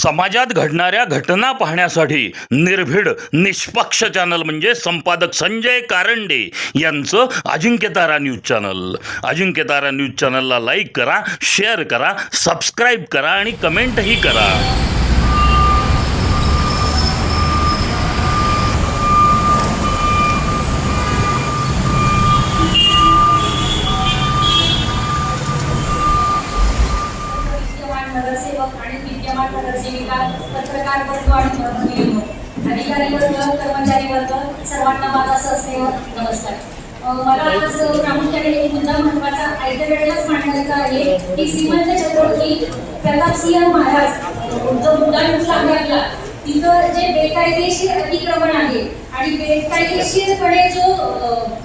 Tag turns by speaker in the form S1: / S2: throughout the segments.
S1: समाजात घडणाऱ्या घटना पाहण्यासाठी निर्भीड निष्पक्ष चॅनल म्हणजे संपादक संजय कारंडे यांचं Ajinkyatara news channel. Ajinkyatara news चॅनलला लाईक करा, शेअर करा, सबस्क्राईब करा आणि कमेंटही करा.
S2: नगरसेवक आणि विद्यमान नगरसेविका, पत्रकार वर्ग आणि अधिकारी वर्ग, कर्मचारी वर्ग सर्वांना माझा सस्नेह नमस्कार. मला आज प्रामुख्याने एक मुद्दा महत्त्वाचा ऐत्या वेळेलाच मांडायचा आहे की श्रीमंत छत्रपती प्रतापसिंह महाराज जो मुद्दा लागला तिथं जे बेकायदेशीर अतिक्रमण आहे आणि बेकायदेशीरपणे जो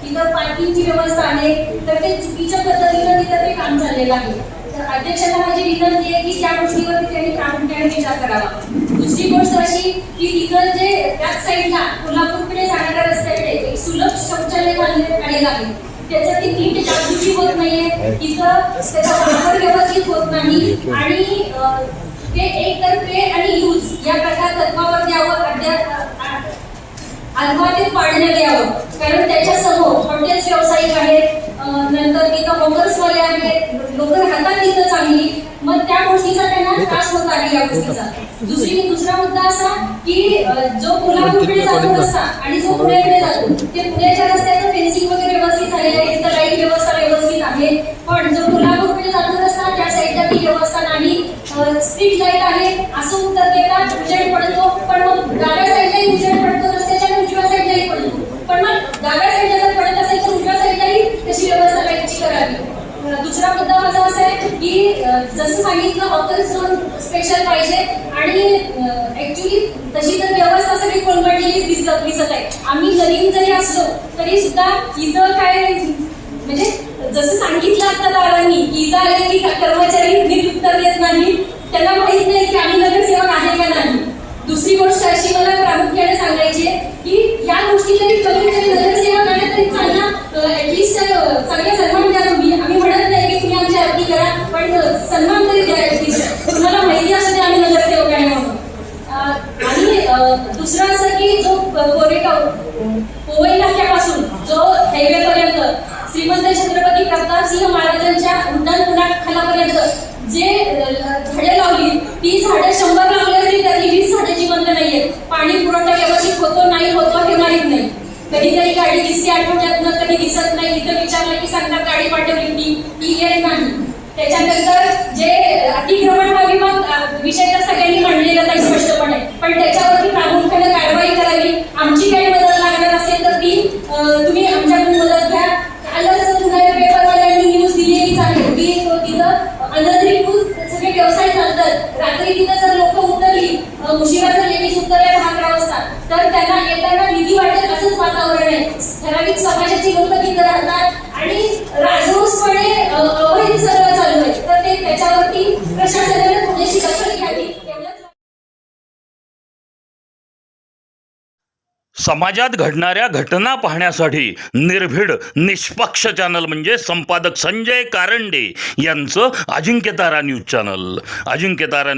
S2: तिथं पार्किंगची व्यवस्था आहे तर ते चुकीच्या पद्धतीने तिथं ते काम चाललेलं आहे. अध्यक्षांना माझी विनंती आहे की त्या गोष्टीवरती त्यांनी प्रामुख्याने विचार करावा. दुसरी गोष्ट अशी की तिथं जे त्याच साईडला कोल्हापूरकडे जाणाऱ्या रस्त्याकडे एक सुलभ शौचालय बांधण्यात आहे त्याचं ती नीट जागृती होत नाहीये, तिथं त्याचा वापर व्यवस्थित होत नाही आणि ते एक तर पे आणि यूज या प्रकार तत्वावर द्यावं, अल्पावधीत पाडण्यात यावं. कारण त्याच्या समोर हॉटेल्स व्यावसायिक आहेत, नंतर तिथं हॉटेल्सवाले आहेत, लोक राहतात तिथं चांगली, मग त्या गोष्टीचा त्यांना त्रास होत आहे या गोष्टीचा. दुसरा मुद्दा असा की जो कोल्हापूरकडे जातो रस्ता आणि जो पुण्याकडे जातो ते पुण्याच्या रस्त्याचं फेन्सिंग वगैरे व्यवस्थित झालेलं आहे, तिथं लाईट व्यवस्था व्यवस्थित आहे, पण जो कोल्हापूरकडे जातो रस्ता त्या साईडला ती व्यवस्था नाही. स्ट्रीट लाईट आहे असं उत्तर देतात, उजेड पडतो, पण मग डाव्या साईडलाही उजेड पडतो, रस्त्याच्या उजव्या साईडलाही पडतो, पण मग डाव्या साईडला जर पडत असेल तर उजव्या साईडलाही तशी व्यवस्था लाईटची करावी. दुसरा मुद्दा माझा असा आहे की जसं सांगितलं हॉकर झोन स्पेशल पाहिजे आणि ऍक्च्युली तशी तर व्यवस्था सगळी कोलमडलेली दिसत आहे. आम्ही नवीन जरी असलो तरी सुद्धा इथं काय म्हणजे जसं सांगितलं आता दादांनी की इथं आले की कर्मचारी नीट उत्तर देत नाही, त्यांना माहित नाही की आम्ही नगरसेवक आहे का नाही. दुसरी गोष्ट अशी मला प्रामुख्याने सांगायची आहे की या गोष्टी तरी कमीत कमी नगरसेवक आले तरी चांगला ऍटलिस्ट चांगला सन्मान द्या तुम्ही. आम्ही म्हणत नाही की तुम्ही आमची अगदी करा, पण सन्मान तरी द्या ऍटलिस्ट. तुम्हाला माहिती असू दे आम्ही नगरसेवक आहे म्हणून. आणि दुसरं असं की जो पोवई नाक्यापासून जो हायवे पर्यंत श्रीमंत छत्रपती प्रतापसिंह महाराजांच्या उड्डाणपुलाखालापर्यंत जे झाडे लावली ती झाडे 100 लावली असली त्यातली 20 झाडे जिवंत नाहीयेत. पाणी पुरवठा व्यवस्थित होतो नाही होतो हे माहीत नाही. कधीतरी गाडी दिसते आठवड्यातनं, कधी दिसत नाही. इथं विचारलं की सांगतात गाडी पाठवली ती येत नाही. त्याच्यानंतर जे अतिक्रमण हा विभाग विषय तर सगळ्यांनी मांडलेलाच आहे स्पष्टपणे, पण त्याच्यावरती प्रामुख्याने कारवाई करावी. आमची काही मदत लागणार असेल तर ती तुम्ही आमच्याकडून मदत घ्या. कालच पुन्हा पेपरवाल्यांनी न्यूज दिलेलीच आहे की तिथं अनधिकृत सगळे व्यवसाय चालतात. रात्री तिथं जर लोक उतरली, उशिरा जर लेडीज उतरल्या 10-11 वाजता तर त्यांना येताना भीती वाटेल असंच वातावरण आहे. ठराविक समाजाची लोक तिथं राहतात आणि राजरोसपणे अवैध सगळं चालू आहे, तर ते त्याच्यावरती प्रशासनाने थोडीशी दखल घ्यावी.
S1: समाजात घडणाऱ्या घटना पाहण्यासाठी निर्भीड निष्पक्ष चॅनल म्हणजे संपादक संजय कारंडे यांचं अजिंक्यतारा न्यूज चॅनल. अजिंक्यतारा